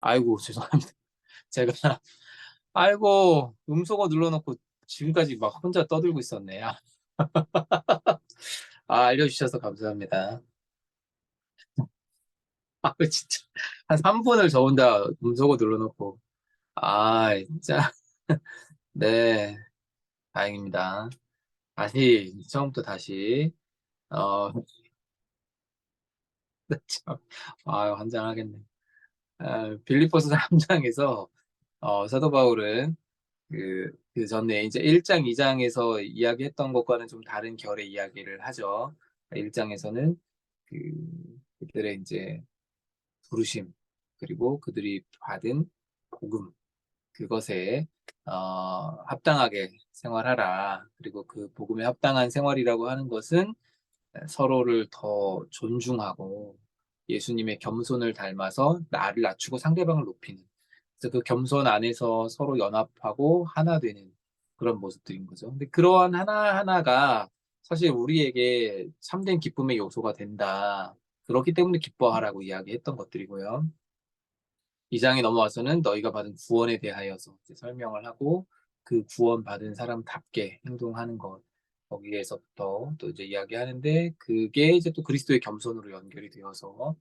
아이고, 죄송합니다. 제가 아이고, 음소거 눌러놓고 지금까지 막 혼자 떠들고 있었네. 알려주셔서 감사합니다. 진짜 한 3분을 저 혼자 음소거 눌러놓고. 진짜. 네, 다행입니다. 다시 처음부터 다시. 어, 참, 환장하겠네. 빌립보서 3장에서 사도 바울은 그 전에 이제 1장, 2장에서 이야기했던 것과는 좀 다른 결의 이야기를 하죠. 1장에서는 그 그들의 이제 부르심, 그리고 그들이 받은 복음, 그것에 합당하게 생활하라. 그리고 그 복음에 합당한 생활이라고 하는 것은 서로를 더 존중하고 예수님의 겸손을 닮아서 나를 낮추고 상대방을 높이는, 그래서 그 겸손 안에서 서로 연합하고 하나 되는 그런 모습들인 거죠. 근데 그러한 하나하나가 사실 우리에게 참된 기쁨의 요소가 된다. 그렇기 때문에 기뻐하라고 이야기했던 것들이고요. 2장에 넘어와서는 너희가 받은 구원에 대하여서 이제 설명을 하고, 그 구원받은 사람답게 행동하는 것, 거기에서부터 또 이제 이야기하는데, 그게 이제 또 그리스도의 겸손으로 연결이 되어서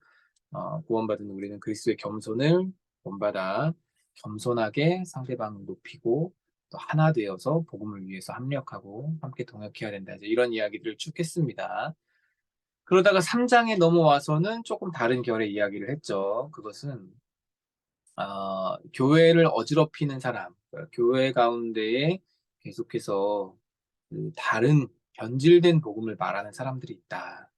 구원받은 우리는 그리스도의 겸손을 본받아 겸손하게 상대방을 높이고 또 하나 되어서 복음을 위해서 합력하고 함께 동역해야 된다. 이제 이런 이야기들을 쭉 했습니다. 그러다가 3장에 넘어와서는 조금 다른 결의 이야기를 했죠. 그것은 교회를 어지럽히는 사람, 그러니까 교회 가운데에 계속해서 그 다른 변질된 복음을 말하는 사람들이 있다.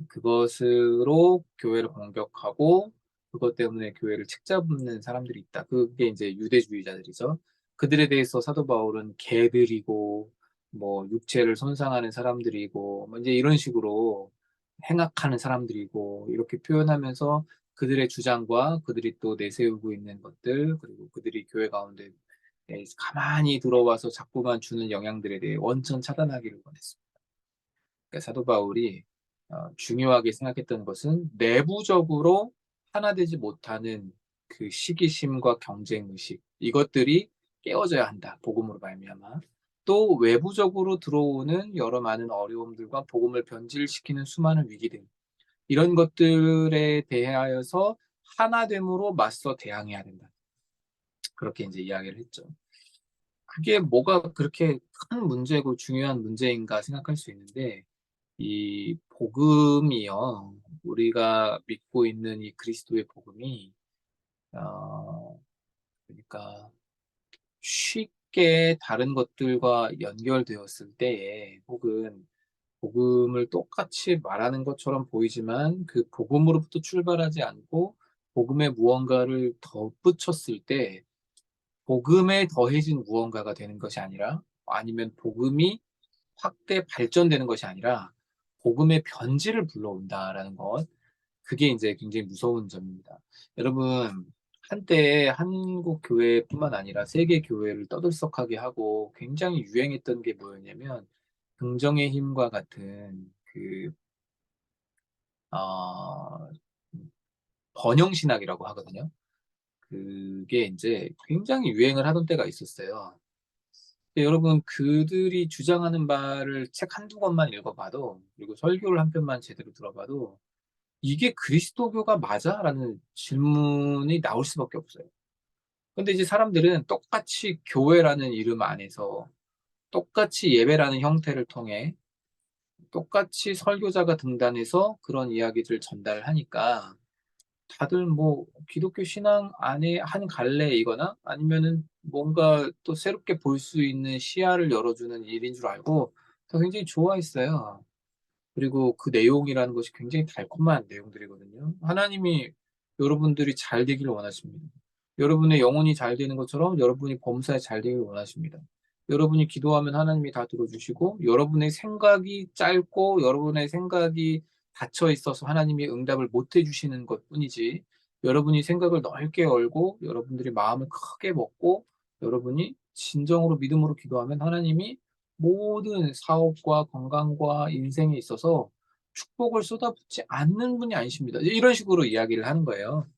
그것으로 교회를 공격하고 그것 때문에 교회를 책잡는 사람들이 있다. 그게 이제 유대주의자들이죠. 그들에 대해서 사도 바울은 개들이고 뭐 육체를 손상하는 사람들이고 뭐 이제 이런 식으로 행악하는 사람들이고 이렇게 표현하면서 그들의 주장과 그들이 또 내세우고 있는 것들, 그리고 그들이 교회 가운데 가만히 들어와서 자꾸만 주는 영향들에 대해 원천 차단하기를 원했습니다. 그러니까 사도 바울이 중요하게 생각했던 것은 내부적으로 하나 되지 못하는 그 시기심과 경쟁 의식, 이것들이 깨어져야 한다. 복음으로 말미암아. 또 외부적으로 들어오는 여러 많은 어려움들과 복음을 변질시키는 수많은 위기들, 이런 것들에 대하여서 하나됨으로 맞서 대항해야 된다. 그렇게 이제 이야기를 했죠. 그게 뭐가 그렇게 큰 문제고 중요한 문제인가 생각할 수 있는데, 이 복음이요, 우리가 믿고 있는 이 그리스도의 복음이, 그러니까 쉽게 다른 것들과 연결되었을 때에, 혹은 복음을 똑같이 말하는 것처럼 보이지만 그 복음으로부터 출발하지 않고 복음에 무언가를 덧붙였을 때 복음에 더해진 무언가가 되는 것이 아니라, 아니면 복음이 확대 발전되는 것이 아니라 복음의 변질을 불러온다라는 것, 그게 이제 굉장히 무서운 점입니다. 여러분, 한때 한국 교회뿐만 아니라 세계 교회를 떠들썩하게 하고 굉장히 유행했던 게 뭐였냐면, 긍정의 힘과 같은 어, 번영신학이라고 하거든요. 그게 이제 굉장히 유행을 하던 때가 있었어요. 근데 여러분, 그들이 주장하는 바를 책 한두 권만 읽어봐도, 그리고 설교를 한 편만 제대로 들어봐도, 이게 그리스도교가 맞아? 라는 질문이 나올 수밖에 없어요. 근데 이제 사람들은 똑같이 교회라는 이름 안에서, 똑같이 예배라는 형태를 통해, 똑같이 설교자가 등단해서 그런 이야기들을 전달하니까, 다들 뭐 기독교 신앙 안에 한 갈래이거나 아니면은 뭔가 또 새롭게 볼 수 있는 시야를 열어주는 일인 줄 알고 더 굉장히 좋아했어요. 그리고 그 내용이라는 것이 굉장히 달콤한 내용들이거든요. 하나님이 여러분들이 잘 되기를 원하십니다. 여러분의 영혼이 잘 되는 것처럼 여러분이 범사에 잘 되기를 원하십니다. 여러분이 기도하면 하나님이 다 들어주시고, 여러분의 생각이 짧고 여러분의 생각이 닫혀 있어서 하나님이 응답을 못 해주시는 것 뿐이지, 여러분이 생각을 넓게 열고 여러분들이 마음을 크게 먹고 여러분이 진정으로 믿음으로 기도하면 하나님이 모든 사업과 건강과 인생에 있어서 축복을 쏟아붓지 않는 분이 아니십니다. 이런 식으로 이야기를 하는 거예요.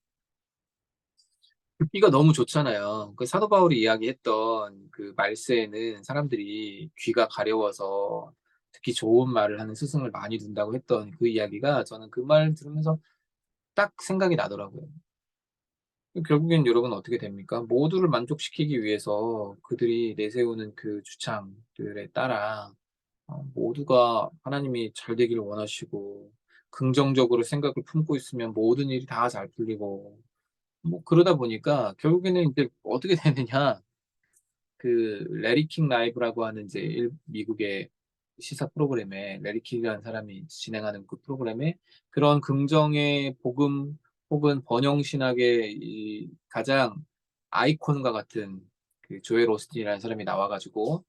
듣기가 너무 좋잖아요. 그 사도 바울이 이야기했던 그 말세에는 사람들이 귀가 가려워서 듣기 좋은 말을 하는 스승을 많이 둔다고 했던 그 이야기가 저는 그 말 들으면서 딱 생각이 나더라고요. 결국엔 여러분 어떻게 됩니까? 모두를 만족시키기 위해서 그들이 내세우는 그 주창들에 따라 모두가 하나님이 잘 되기를 원하시고 긍정적으로 생각을 품고 있으면 모든 일이 다 잘 풀리고 뭐 그러다 보니까 결국에는 인제 어떻게 되느냐, 그 레리 킹 라이브라고 하는 이제 미국의 시사 프로그램에 레리 킹이라는 사람이 진행하는 그 프로그램에 그런 긍정의 복음 혹은 번영신학의 이 가장 아이콘과 같은 그 조엘 오스틴이라는 사람이 나와 가지고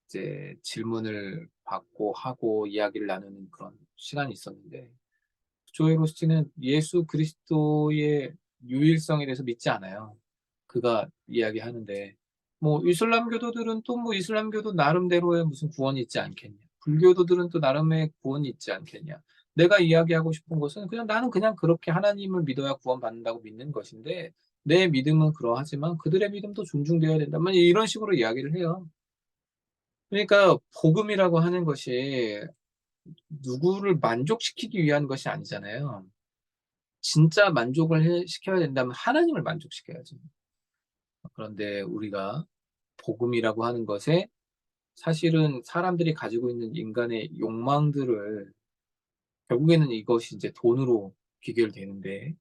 이제 질문을 받고 하고 이야기를 나누는 그런 시간이 있었는데, 조엘 오스틴은 예수 그리스도의 유일성에 대해서 믿지 않아요. 그가 이야기하는데 뭐 이슬람교도들은 또 뭐 이슬람교도 나름대로의 무슨 구원이 있지 않겠냐. 불교도들은 또 나름의 구원이 있지 않겠냐. 내가 이야기하고 싶은 것은 그냥 나는 그냥 그렇게 하나님을 믿어야 구원받는다고 믿는 것인데 내 믿음은 그러하지만 그들의 믿음도 존중되어야 된다. 만 이런 식으로 이야기를 해요. 그러니까 복음이라고 하는 것이 누구를 만족시키기 위한 것이 아니잖아요. 진짜 만족을 시켜야 된다면 하나님을 만족시켜야죠. 그런데 우리가 복음이라고 하는 것에 사실은 사람들이 가지고 있는 인간의 욕망들을, 결국에는 이것이 이제 돈으로 귀결되는데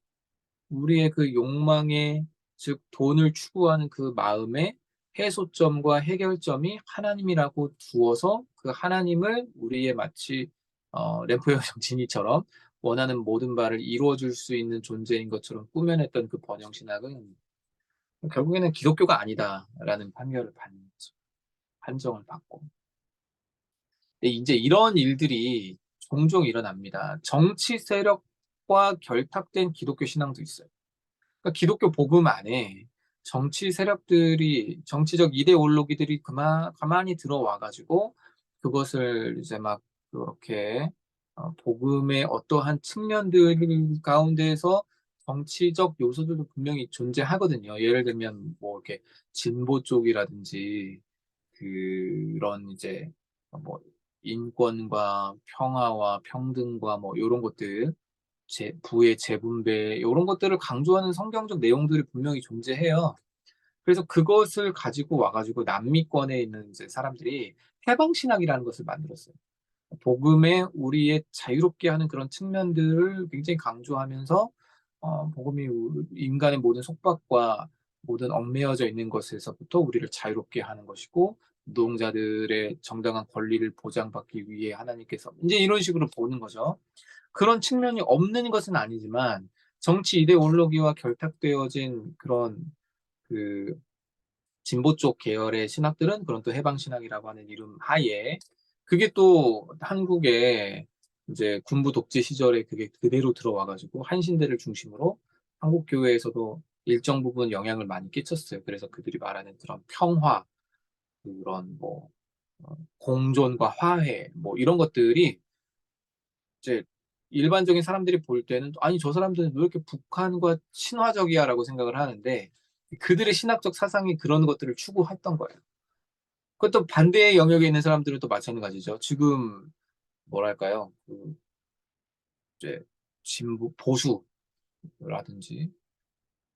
우리의 그 욕망의, 즉 돈을 추구하는 그 마음의 해소점과 해결점이 하나님이라고 두어서 그 하나님을 우리의 마치 램프 요정 지니처럼 원하는 모든 바를 이루어 줄 수 있는 존재인 것처럼 꾸며냈던 그 번영 신학은 결국에는 기독교가 아니다라는 판결을 받는 거죠. 판정을 받고. 근데 인제 이런 일들이 종종 일어납니다. 정치 세력과 결탁된 기독교 신앙도 있어요. 그러니까 기독교 복음 안에 정치 세력들이, 정치적 이데올로기들이 가만히 들어와 가지고 그것을 이제 막 그렇게 복음의 어떠한 측면들 가운데에서 정치적 요소들도 분명히 존재하거든요. 예를 들면 뭐 이렇게 진보 쪽이라든지 그런 이제 뭐 인권과 평화와 평등과 뭐 요런 것들, 부의 재분배 요런 것들을 강조하는 성경적 내용들이 분명히 존재해요. 그래서 그것을 가지고 와 가지고 남미권에 있는 이제 사람들이 해방 신학이라는 것을 만들었어요. 복음에 우리의 자유롭게 하는 그런 측면들을 굉장히 강조하면서 복음이 인간의 모든 속박과 모든 얽매여져 있는 것에서부터 우리를 자유롭게 하는 것이고 노동자들의 정당한 권리를 보장받기 위해 하나님께서 인제 이런 식으로 보는 거죠. 그런 측면이 없는 것은 아니지만 정치 이데올로기와 결탁되어진 그런 그 진보 쪽 계열의 신학들은 그런 또 해방 신학이라고 하는 이름 하에 그게 또 한국에 이제 군부 독재 시절에 그게 그대로 들어와 가지고 한신대를 중심으로 한국 교회에서도 일정 부분 영향을 많이 끼쳤어요. 그래서 그들이 말하는 그런 평화, 그런 뭐 공존과 화해 뭐 이런 것들이 이제 일반적인 사람들이 볼 때는 '아니 저 사람들은 왜 이렇게 북한과 친화적이야.'라고 생각을 하는데 그들의 신학적 사상이 그런 것들을 추구했던 거예요. 그것도 반대의 영역에 있는 사람들은 또 마찬가지죠. 지금 뭐랄까요? 그 이제 진보 보수라든지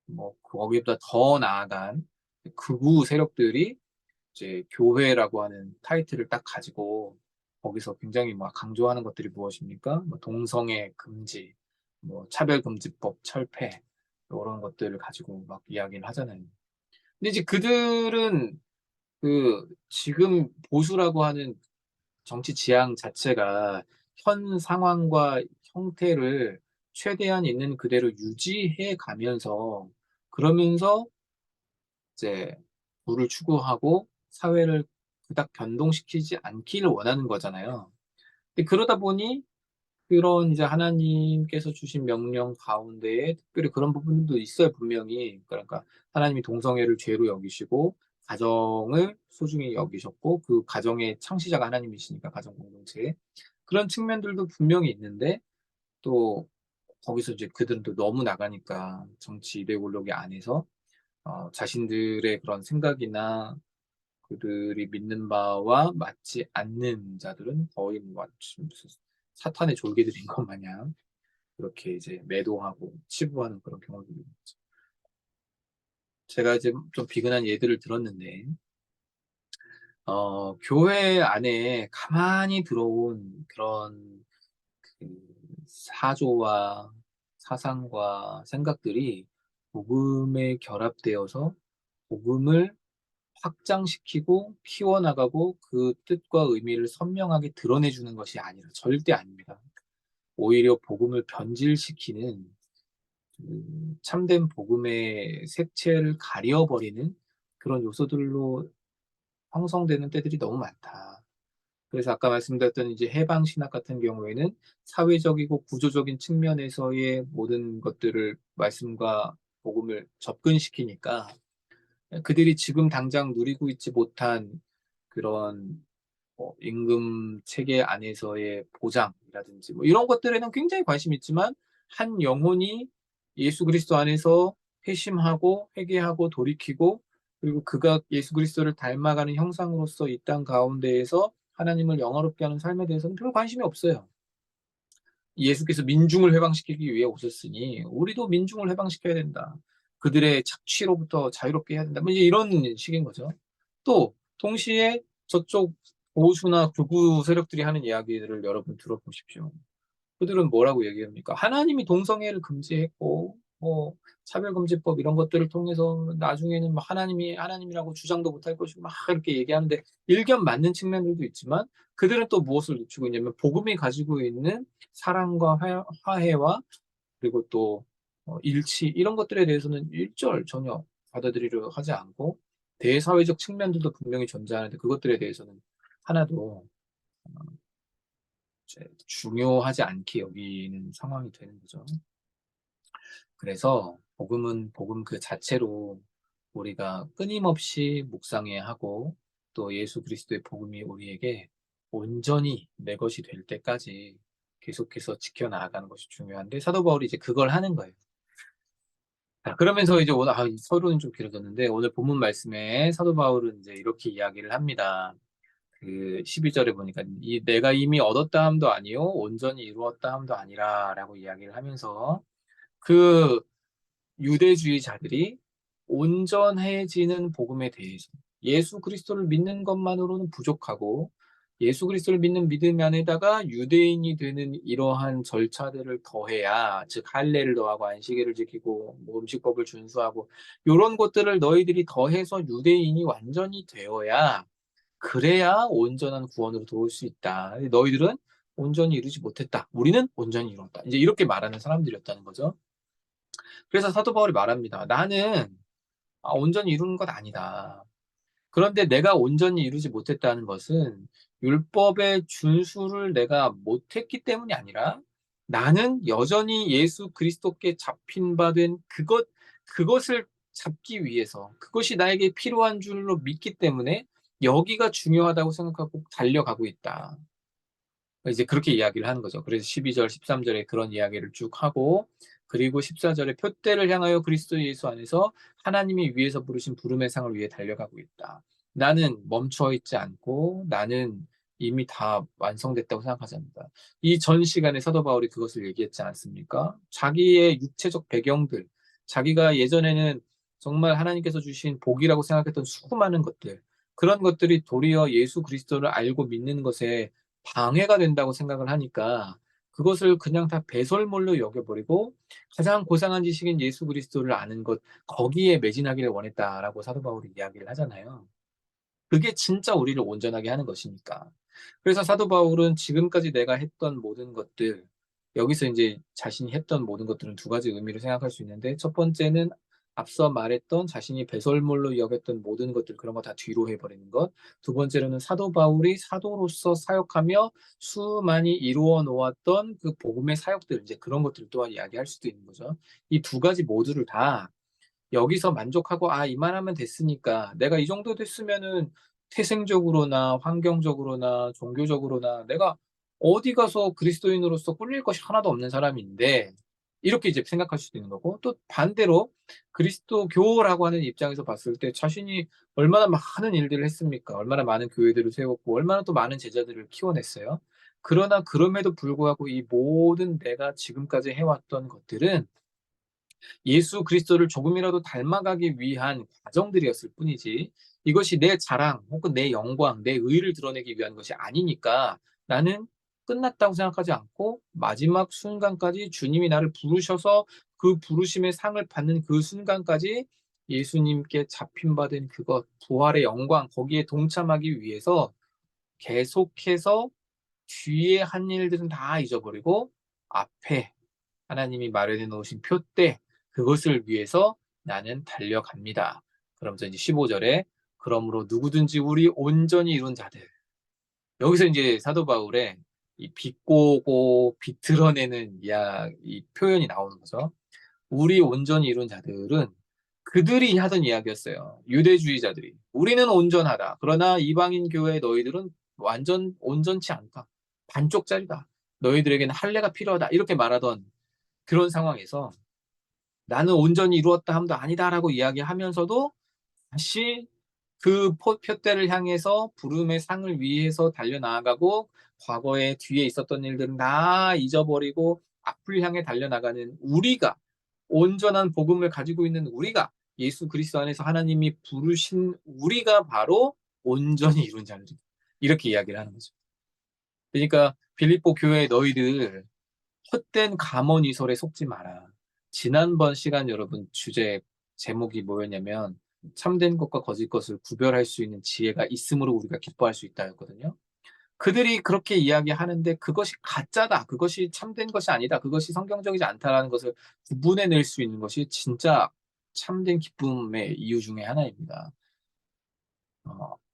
뭐 거기보다 더 나아간 극우 세력들이 이제 교회라고 하는 타이틀을 딱 가지고 거기서 굉장히 막 강조하는 것들이 무엇입니까? 뭐 동성애 금지, 뭐 차별금지법 철폐 요런 것들을 가지고 막 이야기를 하잖아요. 근데 이제 그들은 그 지금 보수라고 하는 정치 지향 자체가 현 상황과 형태를 최대한 있는 그대로 유지해 가면서, 그러면서 이제 부를 추구하고 사회를 그닥 변동시키지 않기를 원하는 거잖아요. 근데 그러다 보니 그런 이제 하나님께서 주신 명령 가운데에 특별히 그런 부분도 있어요, 분명히. 그러니까 하나님이 동성애를 죄로 여기시고 가정을 소중히 여기셨고 그 가정의 창시자가 하나님이시니까 가정 공동체. 그런 측면들도 분명히 있는데 또 거기서 이제 그들은 또 너무 나가니까 정치 이데올로기 안에서 자신들의 그런 생각이나 그들이 믿는 바와 맞지 않는 자들은 거의 뭐 마치 무슨 사탄의 졸개들인 것 마냥 그렇게 이제 매도하고 치부하는 그런 경우들이 있죠. 제가 이제 좀 비근한 예들을 들었는데 교회 안에 가만히 들어온 그런 그 사조와 사상과 생각들이 복음에 결합되어서 복음을 확장시키고 키워나가고 그 뜻과 의미를 선명하게 드러내주는 것이 아니라 절대 아닙니다. 오히려 복음을 변질시키는 참된 복음의 색채를 가려버리는 그런 요소들로 형성되는 때들이 너무 많다. 그래서 아까 말씀드렸던 이제 해방 신학 같은 경우에는 사회적이고 구조적인 측면에서의 모든 것들을 말씀과 복음을 접근시키니까 그들이 지금 당장 누리고 있지 못한 그런 임금 체계 안에서의 보장이라든지 뭐 이런 것들에는 굉장히 관심이 있지만 한 영혼이 예수 그리스도 안에서 회심하고 회개하고 돌이키고 그리고 그가 예수 그리스도를 닮아가는 형상으로서 이 땅 가운데에서 하나님을 영화롭게 하는 삶에 대해서는 별 관심이 없어요. 예수께서 민중을 해방시키기 위해 오셨으니 우리도 민중을 해방시켜야 된다. 그들의 착취로부터 자유롭게 해야 된다. 뭐 이제 이런 식인 거죠. 또 동시에 저쪽 보수나 극우 세력들이 하는 이야기들을 여러분 들어보십시오. 그들은 뭐라고 얘기합니까? 하나님이 동성애를 금지했고 뭐 차별금지법 이런 것들을 통해서 나중에는 막 하나님이 하나님이라고 주장도 못할 것이고 막 이렇게 얘기하는데 일견 맞는 측면들도 있지만 그들은 또 무엇을 놓치고 있냐면 복음이 가지고 있는 사랑과 화해와 그리고 또 일치 이런 것들에 대해서는 일절 전혀 받아들이려 하지 않고 대사회적 측면들도 분명히 존재하는데 그것들에 대해서는 하나도 이제 중요하지 않게 여기는 상황이 되는 거죠. 그래서 복음은 복음 그 자체로 우리가 끊임없이 묵상해야 하고 또 예수 그리스도의 복음이 우리에게 온전히 내 것이 될 때까지 계속해서 지켜나가는 것이 중요한데 사도 바울이 이제 그걸 하는 거예요. 자, 그러면서 이제 오늘 이 서론은 좀 길어졌는데 오늘 본문 말씀에 사도 바울은 이제 이렇게 이야기를 합니다. 그 12절에 보니까 내가 이미 얻었다 함도 아니요 온전히 이루었다 함도 아니라라고 이야기를 하면서 그 유대주의자들이 온전해지는 복음에 대해서 예수 그리스도를 믿는 것만으로는 부족하고 예수 그리스도를 믿는 믿음 안에다가 유대인이 되는 이러한 절차들을 더해야 즉 할례를 더하고 안식일을 지키고 뭐 음식법을 준수하고 이런 것들을 너희들이 더해서 유대인이 완전히 되어야 그래야 온전한 구원으로 도울 수 있다. 너희들은 온전히 이루지 못했다. 우리는 온전히 이뤘다. 이제 이렇게 말하는 사람들이었다는 거죠. 그래서 사도 바울이 말합니다. 나는 온전히 이루는 것 아니다. 그런데 내가 온전히 이루지 못했다는 것은 율법의 준수를 내가 못했기 때문이 아니라 나는 여전히 예수 그리스도께 잡힌 바 된 그것을 잡기 위해서 그것이 나에게 필요한 줄로 믿기 때문에 여기가 중요하다고 생각하고 달려가고 있다. 이제 그렇게 이야기를 하는 거죠. 그래서 12절, 13절에 그런 이야기를 쭉 하고 그리고 14절에 표대를 향하여 그리스도 예수 안에서 하나님이 위에서 부르신 부름의 상을 위해 달려가고 있다. 나는 멈춰 있지 않고 나는 이미 다 완성됐다고 생각하지 않는다. 이 전 시간에 사도 바울이 그것을 얘기했지 않습니까? 자기의 육체적 배경들, 자기가 예전에는 정말 하나님께서 주신 복이라고 생각했던 수많은 것들, 그런 것들이 도리어 예수 그리스도를 알고 믿는 것에 방해가 된다고 생각을 하니까 그것을 그냥 다 배설물로 여겨버리고 가장 고상한 지식인 예수 그리스도를 아는 것 거기에 매진하기를 원했다라고 사도 바울이 이야기를 하잖아요. 그게 진짜 우리를 온전하게 하는 것이니까. 그래서 사도 바울은 지금까지 내가 했던 모든 것들, 여기서 이제 자신이 했던 모든 것들은 두 가지 의미로 생각할 수 있는데, 첫 번째는 앞서 말했던 자신이 배설물로 여겼던 모든 것들, 그런 거 다 뒤로 해버리는 것. 두 번째로는 사도 바울이 사도로서 사역하며 수많이 이루어 놓았던 그 복음의 사역들, 이제 그런 것들 또한 이야기할 수도 있는 거죠. 이 두 가지 모두를 다 여기서 만족하고 이만하면 됐으니까 내가 이 정도 됐으면은 태생적으로나 환경적으로나 종교적으로나 내가 어디 가서 그리스도인으로서 꿀릴 것이 하나도 없는 사람인데 이렇게 이제 생각할 수도 있는 거고, 또 반대로 그리스도교라고 하는 입장에서 봤을 때 자신이 얼마나 많은 일들을 했습니까? 얼마나 많은 교회들을 세웠고 얼마나 또 많은 제자들을 키워냈어요. 그러나 그럼에도 불구하고 이 모든 내가 지금까지 해왔던 것들은 예수 그리스도를 조금이라도 닮아가기 위한 과정들이었을 뿐이지, 이것이 내 자랑 혹은 내 영광, 내 의의를 드러내기 위한 것이 아니니까 나는 끝났다고 생각하지 않고 마지막 순간까지 주님이 나를 부르셔서 그 부르심의 상을 받는 그 순간까지 예수님께 잡힌받은 그것, 부활의 영광, 거기에 동참하기 위해서 계속해서 뒤에 한 일들은 다 잊어버리고 앞에 하나님이 마련해 놓으신 표대, 그것을 위해서 나는 달려갑니다. 그러면서 이제 15절에 그러므로 누구든지 우리 온전히 이룬 자들. 여기서 이제 사도 바울의 이 비꼬고 비틀어내는 이 표현이 나오는 거죠. 우리 온전히 이룬 자들은 그들이 하던 이야기였어요. 유대주의자들이. 우리는 온전하다. 그러나 이방인 교회 너희들은 완전 온전치 않다. 반쪽짜리다. 너희들에게는 할례가 필요하다. 이렇게 말하던 그런 상황에서 나는 온전히 이루었다 함도 아니다라고 이야기하면서도 다시 그 표대를 향해서 부름의 상을 위해서 달려나가고 과거에 뒤에 있었던 일들은 다 잊어버리고 앞을 향해 달려나가는 우리가, 온전한 복음을 가지고 있는 우리가, 예수 그리스도 안에서 하나님이 부르신 우리가 바로 온전히 이룬 자들이다. 이렇게 이야기를 하는 거죠. 그러니까 빌립보 교회 너희들 헛된 가모니설에 속지 마라. 지난번 시간 여러분 주제 제목이 뭐였냐면 참된 것과 거짓 것을 구별할 수 있는 지혜가 있음으로 우리가 기뻐할 수 있다였거든요. 그들이 그렇게 이야기하는데 그것이 가짜다, 그것이 참된 것이 아니다, 그것이 성경적이지 않다라는 것을 구분해낼 수 있는 것이 진짜 참된 기쁨의 이유 중에 하나입니다.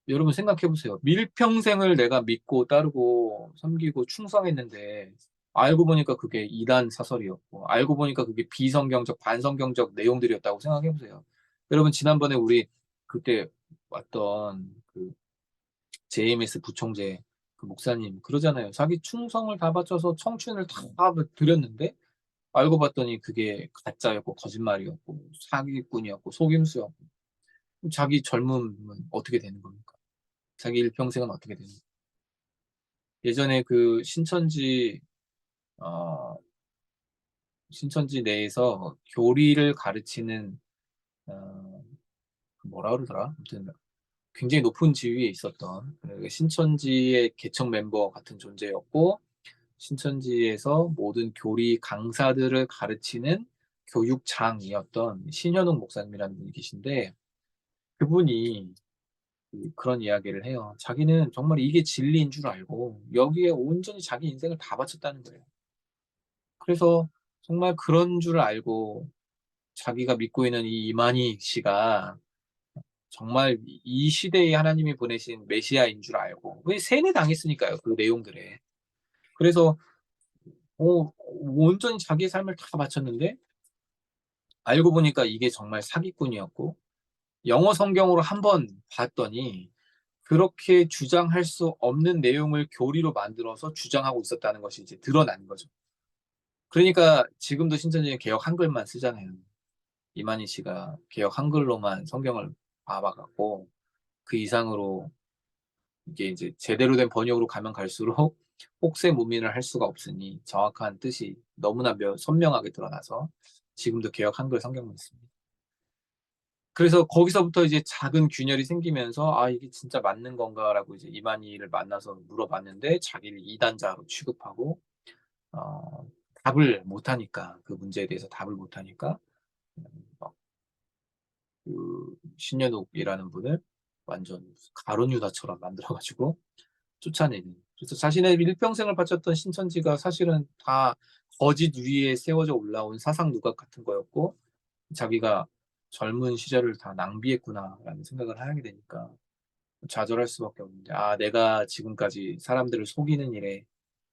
여러분 생각해 보세요. 밀평생을 내가 믿고 따르고 섬기고 충성했는데 알고 보니까 그게 이단 사설이었고 알고 보니까 그게 비성경적 반성경적 내용들이었다고 생각해 보세요. 여러분 지난번에 우리 그때 왔던 그 JMS 부총재 그 목사님 그러잖아요. 자기 충성을 다 바쳐서 청춘을 다 드렸는데 알고 봤더니 그게 가짜였고 거짓말이었고 사기꾼이었고 속임수였고, 자기 젊음은 어떻게 되는 겁니까? 자기 일평생은 어떻게 되는 거예요? 예전에 그 어, 신천지 내에서 교리를 가르치는, 뭐라 그러더라? 아무튼 굉장히 높은 지위에 있었던 신천지의 개척 멤버 같은 존재였고, 신천지에서 모든 교리 강사들을 가르치는 교육장이었던 신현웅 목사님이라는 분이 계신데, 그분이 그런 이야기를 해요. 자기는 정말 이게 진리인 줄 알고 여기에 온전히 자기 인생을 다 바쳤다는 거예요. 그래서 정말 그런 줄 알고 자기가 믿고 있는 이 이만희 씨가 정말 이 시대에 하나님이 보내신 메시아인 줄 알고, 왜 세뇌당했으니까요, 그 내용들에. 그래서 온전히 자기의 삶을 다 바쳤는데 알고 보니까 이게 정말 사기꾼이었고, 영어 성경으로 한번 봤더니 그렇게 주장할 수 없는 내용을 교리로 만들어서 주장하고 있었다는 것이 이제 드러난 거죠. 그러니까 지금도 신천지는 개역 한글만 쓰잖아요. 이만희 씨가 개역 한글로만 성경을 봐갖고 그 이상으로 이게 이제 제대로 된 번역으로 가면 갈수록 혹세무민을 할 수가 없으니 정확한 뜻이 너무나 선명하게 드러나서 지금도 개역 한글 성경만 있습니다. 그래서 거기서부터 이제 작은 균열이 생기면서 아 이게 진짜 맞는 건가라고 이제 이만희를 만나서 물어봤는데 자기를 이단자로 취급하고 어, 답을 못하니까, 그 문제에 대해서 답을 못하니까 그 신현욱이라는 분을 완전 가론 유다처럼 만들어가지고 쫓아내는. 그래서 자신의 일평생을 바쳤던 신천지가 사실은 다 거짓 위에 세워져 올라온 사상 누각 같은 거였고, 자기가 젊은 시절을 다 낭비했구나라는 생각을 하게 되니까 좌절할 수밖에 없는데, 아 내가 지금까지 사람들을 속이는 일에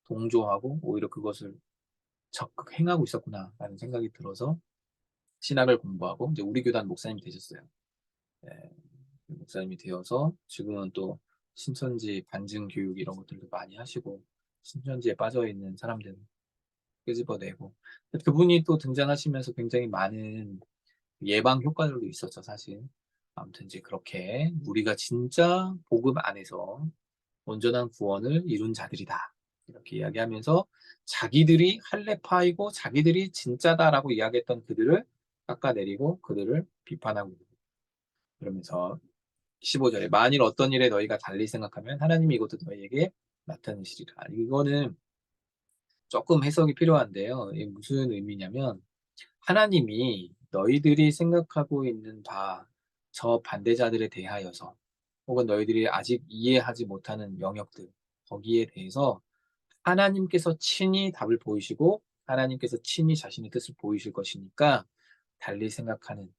동조하고 오히려 그것을 적극 행하고 있었구나라는 생각이 들어서 신학을 공부하고 이제 우리 교단 목사님이 되셨어요. 네, 목사님이 되어서 지금은 또 신천지 반증 교육 이런 것들도 많이 하시고 신천지에 빠져 있는 사람들 끄집어내고. 그분이 또 등장하시면서 굉장히 많은 예방 효과들도 있었죠, 사실. 아무튼 이제 그렇게 "우리가 진짜 복음 안에서 온전한 구원을 이룬 자들이다." 이렇게 이야기하면서 자기들이 할례파이고 자기들이 진짜다라고 이야기했던 그들을 깎아내리고 그들을 비판하고 있는, 그러면서 15 절에 "만일 어떤 일에 너희가 달리 생각하면 하나님이 이것도 너희에게 나타내시리라." 이거는 조금 해석이 필요한데요. 이게 무슨 의미냐면, 하나님이 너희들이 생각하고 있는 바 저 반대자들에 대하여서, 혹은 너희들이 아직 이해하지 못하는 영역들, 거기에 대해서 하나님께서 친히 답을 보이시고 하나님께서 친히 자신의 뜻을 보이실 것이니까, 달리 생각하는,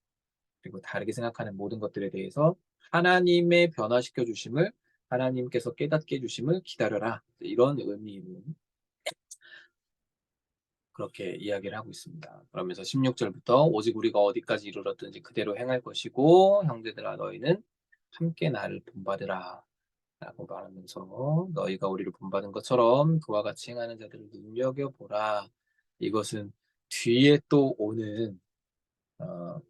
그리고 다르게 생각하는 모든 것들에 대해서 하나님의 변화시켜 주심을, 하나님께서 깨닫게 해 주심을 기다려라. 이런 의미로 그렇게 이야기를 하고 있습니다. 그러면서 16절부터 "오직 우리가 어디까지 이르렀든지 그대로 행할 것이고 형제들아 너희는 함께 나를 본받으라." 라고 말하면서 "너희가 우리를 본받은 것처럼 그와 같이 행하는 자들을 눈여겨보라." 이것은 뒤에 또 오는 어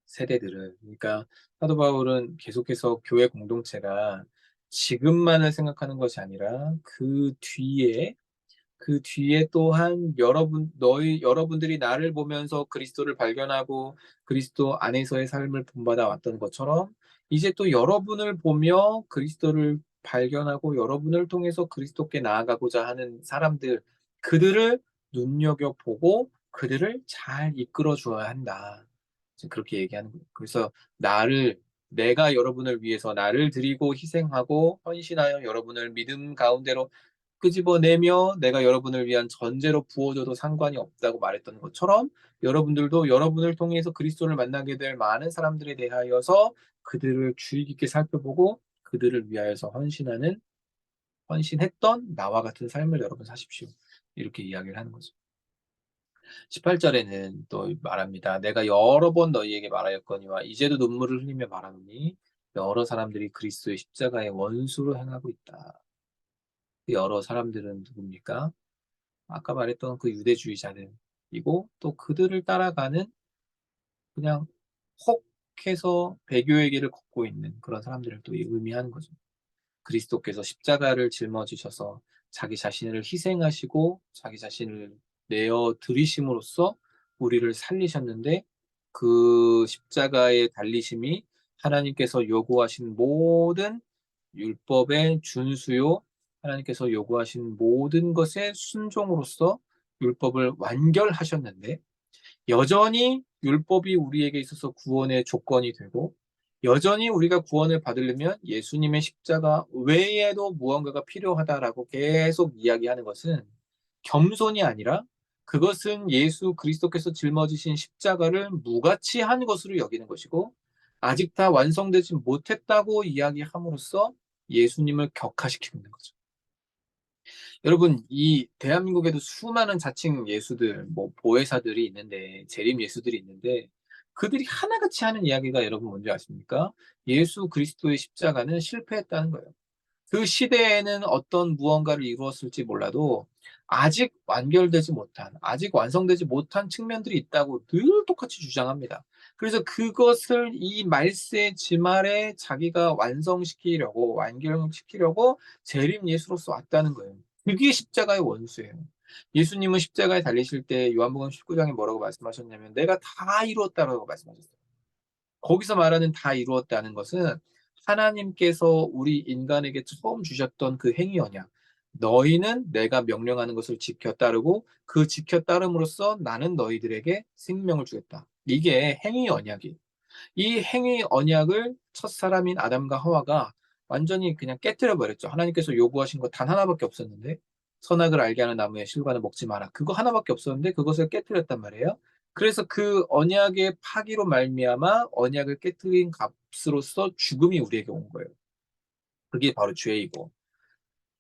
세대들을, 그러니까 사도 바울은 계속해서 교회 공동체가 지금만을 생각하는 것이 아니라 그 뒤에 또한 여러분들이 나를 보면서 그리스도를 발견하고 그리스도 안에서의 삶을 본받아 왔던 것처럼, 이제 또 여러분을 보며 그리스도를 발견하고 여러분을 통해서 그리스도께 나아가고자 하는 사람들, 그들을 눈여겨보고 그들을 잘 이끌어 주어야 한다. 지금 그렇게 얘기하는 거예요. 그래서 내가 여러분을 위해서 나를 드리고 희생하고 헌신하여 여러분을 믿음 가운데로 끄집어내며 내가 여러분을 위한 전제로 부어줘도 상관이 없다고 말했던 것처럼, 여러분들도 여러분을 통해서 그리스도를 만나게 될 많은 사람들에 대하여서 그들을 주의 깊게 살펴보고 그들을 위하여서 헌신했던 나와 같은 삶을 여러분 사십시오. 이렇게 이야기를 하는 거죠. 18절에는 또 말합니다. "내가 여러 번 너희에게 말하였거니와 이제도 눈물을 흘리며 말하노니 여러 사람들이 그리스도의 십자가의 원수로 행하고 있다." 그 여러 사람들은 누굽니까? 아까 말했던 그 유대주의자들이고, 또 그들을 따라가는, 그냥 혹해서 배교의 길을 걷고 있는 그런 사람들을 또 의미하는 거죠. 그리스도께서 십자가를 짊어지셔서 자기 자신을 희생하시고 자기 자신을 내어 드리심으로써 우리를 살리셨는데, 그 십자가의 달리심이 하나님께서 요구하신 모든 율법의 준수요, 하나님께서 요구하신 모든 것의 순종으로써 율법을 완결하셨는데, 여전히 율법이 우리에게 있어서 구원의 조건이 되고, 여전히 우리가 구원을 받으려면 예수님의 십자가 외에도 무언가가 필요하다라고 계속 이야기하는 것은 겸손이 아니라, 그것은 예수 그리스도께서 짊어지신 십자가를 무가치한 것으로 여기는 것이고, 아직 다 완성되지 못했다고 이야기함으로써 예수님을 격하시키고 있는 거죠. 여러분, 이 대한민국에도 수많은 자칭 예수들, 뭐 보혜사들이 있는데, 재림 예수들이 있는데, 그들이 하나같이 하는 이야기가 여러분 뭔지 아십니까? 예수 그리스도의 십자가는 실패했다는 거예요. 그 시대에는 어떤 무언가를 이루었을지 몰라도 아직 완결되지 못한, 아직 완성되지 못한 측면들이 있다고 늘 똑같이 주장합니다. 그래서 그것을 이 말세 지말에 자기가 완성시키려고, 완결시키려고 재림 예수로서 왔다는 거예요. 그게 십자가의 원수예요. 예수님은 십자가에 달리실 때 요한복음 19장에 뭐라고 말씀하셨냐면 "내가 다 이루었다."라고 말씀하셨어요. 거기서 말하는 다 이루었다는 것은 하나님께서 우리 인간에게 처음 주셨던 그 행위 언약. "너희는 내가 명령하는 것을 지켜 따르고 그 지켜 따름으로써 나는 너희들에게 생명을 주겠다." 이게 행위 언약이에요. 이 행위 언약을 첫사람인 아담과 하와가 완전히 그냥 깨뜨려 버렸죠. 하나님께서 요구하신 거 단 하나밖에 없었는데, "선악을 알게 하는 나무의 실과는 먹지 마라." 그거 하나밖에 없었는데 그것을 깨뜨렸단 말이에요. 그래서 그 언약의 파기로 말미암아 언약을 깨뜨린 값으로써 죽음이 우리에게 온 거예요. 그게 바로 죄이고.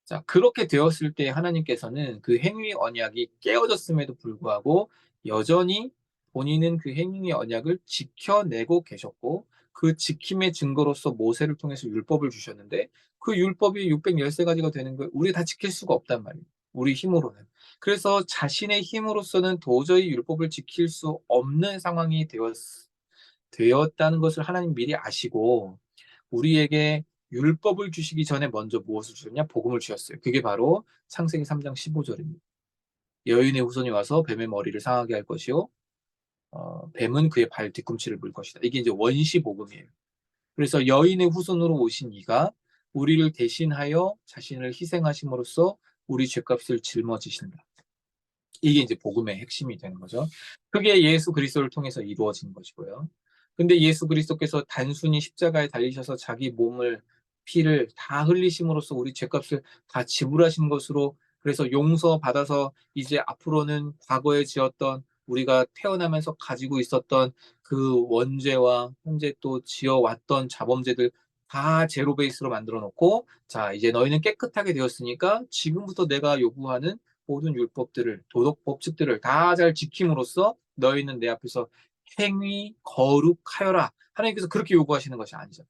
자, 그렇게 되었을 때 하나님께서는 그 행위 언약이 깨어졌음에도 불구하고 여전히 본인은 그 행위 언약을 지켜내고 계셨고, 그 지킴의 증거로서 모세를 통해서 율법을 주셨는데, 그 율법이 613가지가 되는 걸 우리가 다 지킬 수가 없단 말이에요. 우리 힘으로는. 그래서 자신의 힘으로서는 도저히 율법을 지킬 수 없는 상황이 되었다는 것을 하나님 미리 아시고 우리에게 율법을 주시기 전에 먼저 무엇을 주셨냐? 복음을 주셨어요. 그게 바로 창세기 3장 15절입니다. 여인의 후손이 와서 뱀의 머리를 상하게 할 것이요. 뱀은 그의 발 뒤꿈치를 물 것이다. 이게 이제 원시 복음이에요. 그래서 여인의 후손으로 오신 이가 우리를 대신하여 자신을 희생하심으로써 우리 죄값을 짊어지신다. 이게 이제 복음의 핵심이 되는 거죠. 그게 예수 그리스도를 통해서 이루어진 것이고요. 근데 예수 그리스도께서 단순히 십자가에 달리셔서 자기 몸을 피를 다 흘리심으로써 우리 죄값을 다 지불하신 것으로 그래서 용서받아서 이제 앞으로는 과거에 지었던 우리가 태어나면서 가지고 있었던 그 원죄와 현재 또 지어왔던 자범죄들 다 제로 베이스로 만들어 놓고 자 이제 너희는 깨끗하게 되었으니까 지금부터 내가 요구하는 모든 율법들을 도덕 법칙들을 다 잘 지킴으로써 너희는 내 앞에서 행위 거룩하여라. 하나님께서 그렇게 요구하시는 것이 아니죠.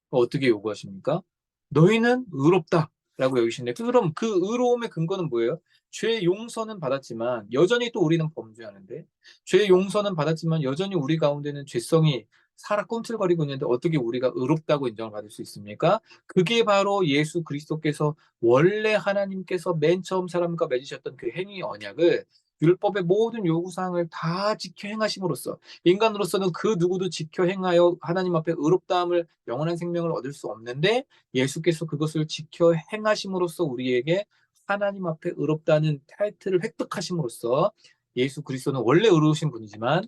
어떻게 요구하십니까? 너희는 의롭다라고 여기시는데 그럼 그 의로움의 근거는 뭐예요? 죄 용서는 받았지만 여전히 또 우리는 범죄하는데 죄 용서는 받았지만 여전히 우리 가운데는 죄성이 살아 꿈틀거리고 있는데 어떻게 우리가 의롭다고 인정을 받을 수 있습니까? 그게 바로 예수 그리스도께서 원래 하나님께서 맨 처음 사람과 맺으셨던 그 행위 언약을 율법의 모든 요구사항을 다 지켜 행하심으로써 인간으로서는 그 누구도 지켜 행하여 하나님 앞에 의롭다함을 영원한 생명을 얻을 수 없는데 예수께서 그것을 지켜 행하심으로써 우리에게 하나님 앞에 의롭다는 타이틀을 획득하심으로써 예수 그리스도는 원래 의로우신 분이지만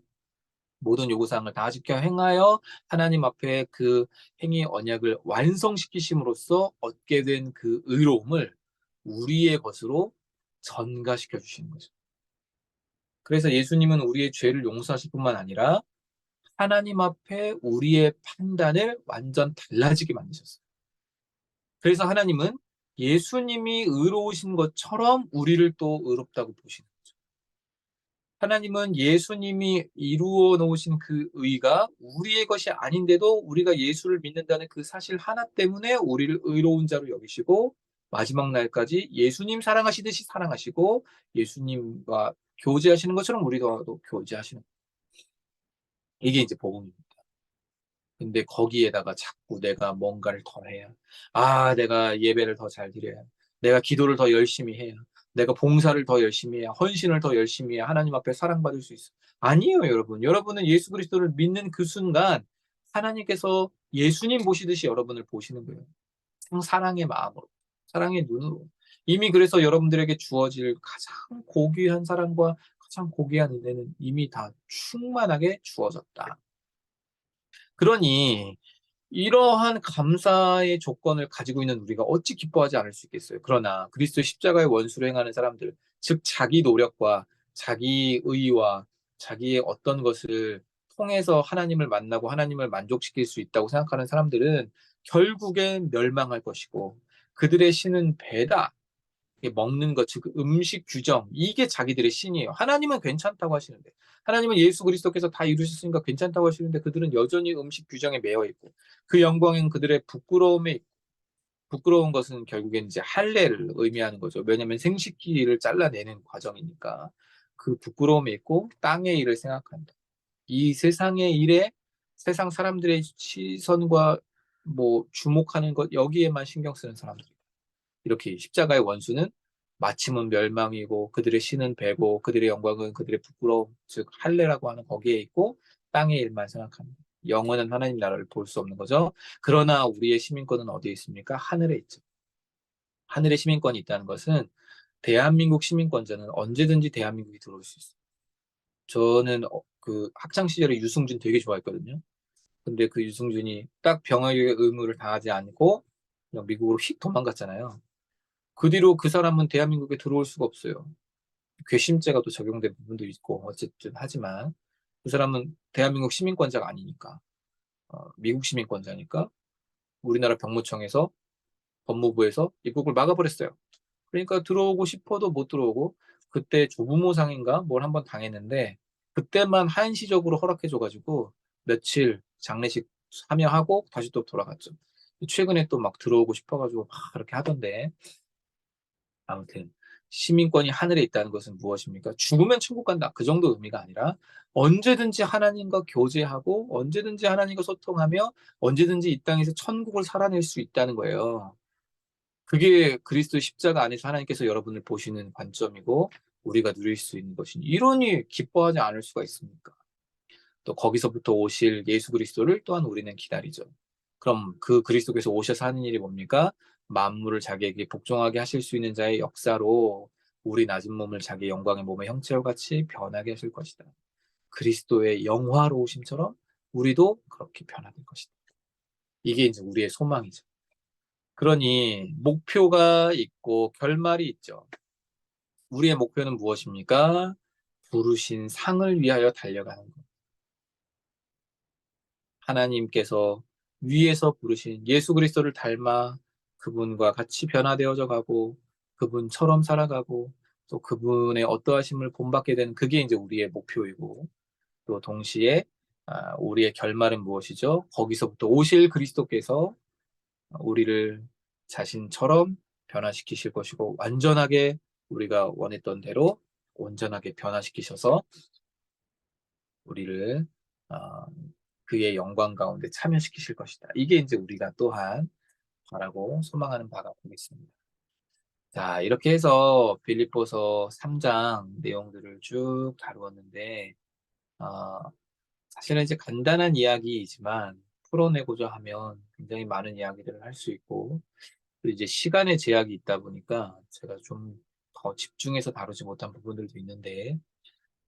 모든 요구사항을 다 지켜 행하여 하나님 앞에 그 행위 언약을 완성시키심으로써 얻게 된 그 의로움을 우리의 것으로 전가시켜 주시는 거죠. 그래서 예수님은 우리의 죄를 용서하실 뿐만 아니라 하나님 앞에 우리의 판단을 완전 달라지게 만드셨어요. 그래서 하나님은 예수님이 의로우신 것처럼 우리를 또 의롭다고 보시는 거죠. 하나님은 예수님이 이루어 놓으신 그 의가 우리의 것이 아닌데도 우리가 예수를 믿는다는 그 사실 하나 때문에 우리를 의로운 자로 여기시고 마지막 날까지 예수님 사랑하시듯이 사랑하시고 예수님과 교제하시는 것처럼 우리와도 교제하시는 거예요. 이게 이제 복음입니다. 근데 거기에다가 자꾸 내가 뭔가를 더 해야. 내가 예배를 더 잘 드려야. 내가 기도를 더 열심히 해야. 내가 봉사를 더 열심히 해야. 헌신을 더 열심히 해야. 하나님 앞에 사랑받을 수 있어. 아니에요, 여러분. 여러분은 예수 그리스도를 믿는 그 순간 하나님께서 예수님 보시듯이 여러분을 보시는 거예요. 사랑의 마음으로, 사랑의 눈으로. 이미 그래서 여러분들에게 주어질 가장 고귀한 사랑과 가장 고귀한 은혜는 이미 다 충만하게 주어졌다. 그러니 이러한 감사의 조건을 가지고 있는 우리가 어찌 기뻐하지 않을 수 있겠어요. 그러나 그리스도 십자가의 원수로 행하는 사람들, 즉 자기 노력과 자기 의와 자기의 어떤 것을 통해서 하나님을 만나고 하나님을 만족시킬 수 있다고 생각하는 사람들은 결국엔 멸망할 것이고 그들의 신은 배다. 먹는 것, 즉 음식 규정, 이게 자기들의 신이에요. 하나님은 괜찮다고 하시는데, 하나님은 예수 그리스도께서 다 이루셨으니까 괜찮다고 하시는데 그들은 여전히 음식 규정에 매여 있고, 그 영광은 그들의 부끄러움에 있고, 부끄러운 것은 결국엔 이제 할례를 의미하는 거죠. 왜냐하면 생식기를 잘라내는 과정이니까 그 부끄러움에 있고 땅의 일을 생각한다. 이 세상의 일에 세상 사람들의 시선과 뭐 주목하는 것 여기에만 신경 쓰는 사람들. 이렇게 십자가의 원수는 마침은 멸망이고 그들의 신은 배고 그들의 영광은 그들의 부끄러움 즉 할례라고 하는 거기에 있고 땅의 일만 생각합니다. 영원한 하나님 나라를 볼 수 없는 거죠. 그러나 우리의 시민권은 어디에 있습니까? 하늘에 있죠. 하늘에 시민권이 있다는 것은 대한민국 시민권자는 언제든지 대한민국에 들어올 수 있어요. 저는 그 학창 시절에 유승준 되게 좋아했거든요. 근데 그 유승준이 딱 병역의 의무를 다하지 않고 그냥 미국으로 휙 도망갔잖아요. 그 뒤로 그 사람은 대한민국에 들어올 수가 없어요. 괘씸죄가 또 적용된 부분도 있고 어쨌든 하지만 그 사람은 대한민국 시민권자가 아니니까 미국 시민권자니까 우리나라 병무청에서 법무부에서 입국을 막아버렸어요. 그러니까 들어오고 싶어도 못 들어오고 그때 조부모상인가 뭘 한번 당했는데 그때만 한시적으로 허락해줘가지고 며칠 장례식 참여하고 다시 또 돌아갔죠. 최근에 또 막 들어오고 싶어가지고 막 그렇게 하던데 아무튼 시민권이 하늘에 있다는 것은 무엇입니까? 죽으면 천국 간다. 그 정도 의미가 아니라 언제든지 하나님과 교제하고 언제든지 하나님과 소통하며 언제든지 이 땅에서 천국을 살아낼 수 있다는 거예요. 그게 그리스도 십자가 안에서 하나님께서 여러분을 보시는 관점이고 우리가 누릴 수 있는 것이니 이러니 기뻐하지 않을 수가 있습니까? 또 거기서부터 오실 예수 그리스도를 또한 우리는 기다리죠. 그럼 그 그리스도께서 오셔서 하는 일이 뭡니까? 만물을 자기에게 복종하게 하실 수 있는 자의 역사로 우리 낮은 몸을 자기 영광의 몸의 형체와 같이 변하게 하실 것이다. 그리스도의 영화로우심처럼 우리도 그렇게 변화될 것이다. 이게 이제 우리의 소망이죠. 그러니 목표가 있고 결말이 있죠. 우리의 목표는 무엇입니까? 부르신 상을 위하여 달려가는 것. 하나님께서 위에서 부르신 예수 그리스도를 닮아 그분과 같이 변화되어져 가고 그분처럼 살아가고 또 그분의 어떠하심을 본받게 되는 그게 이제 우리의 목표이고 또 동시에 우리의 결말은 무엇이죠? 거기서부터 오실 그리스도께서 우리를 자신처럼 변화시키실 것이고 완전하게 우리가 원했던 대로 온전하게 변화시키셔서 우리를 어, 그의 영광 가운데 참여시키실 것이다. 이게 이제 우리가 또한 바라고 소망하는 바가 되겠습니다. 자, 이렇게 해서 빌립보서 3장 내용들을 쭉 다루었는데, 어, 사실은 이제 간단한 이야기이지만 풀어내고자 하면 굉장히 많은 이야기들을 할 수 있고, 또 이제 시간의 제약이 있다 보니까 제가 좀 더 집중해서 다루지 못한 부분들도 있는데,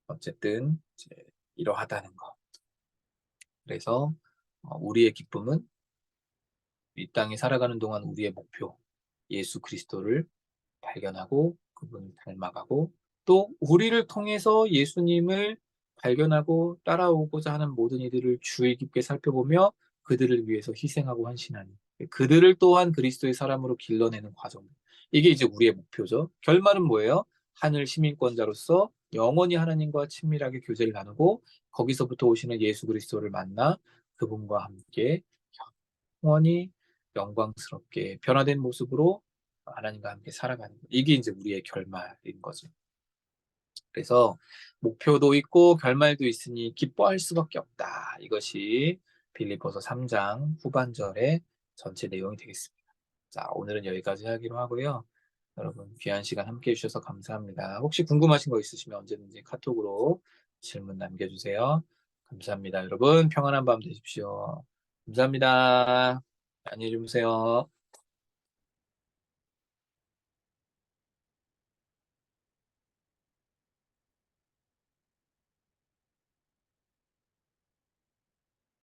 어쨌든 이제 이러하다는 거. 그래서 우리의 기쁨은 이 땅에 살아가는 동안 우리의 목표, 예수 그리스도를 발견하고 그분을 닮아가고 또 우리를 통해서 예수님을 발견하고 따라오고자 하는 모든 이들을 주의 깊게 살펴보며 그들을 위해서 희생하고 헌신하니 그들을 또한 그리스도의 사람으로 길러내는 과정. 이게 이제 우리의 목표죠. 결말은 뭐예요? 하늘 시민권자로서 영원히 하나님과 친밀하게 교제를 나누고 거기서부터 오시는 예수 그리스도를 만나 그분과 함께 영원히 영광스럽게 변화된 모습으로 하나님과 함께 살아가는 것. 이게 이제 우리의 결말인 거죠. 그래서 목표도 있고 결말도 있으니 기뻐할 수밖에 없다. 이것이 빌립보서 3장 후반절의 전체 내용이 되겠습니다. 자, 오늘은 여기까지 하기로 하고요. 여러분 귀한 시간 함께 해주셔서 감사합니다. 혹시 궁금하신 거 있으시면 언제든지 카톡으로 질문 남겨주세요. 감사합니다. 여러분 평안한 밤 되십시오. 감사합니다. 안녕히 주무세요.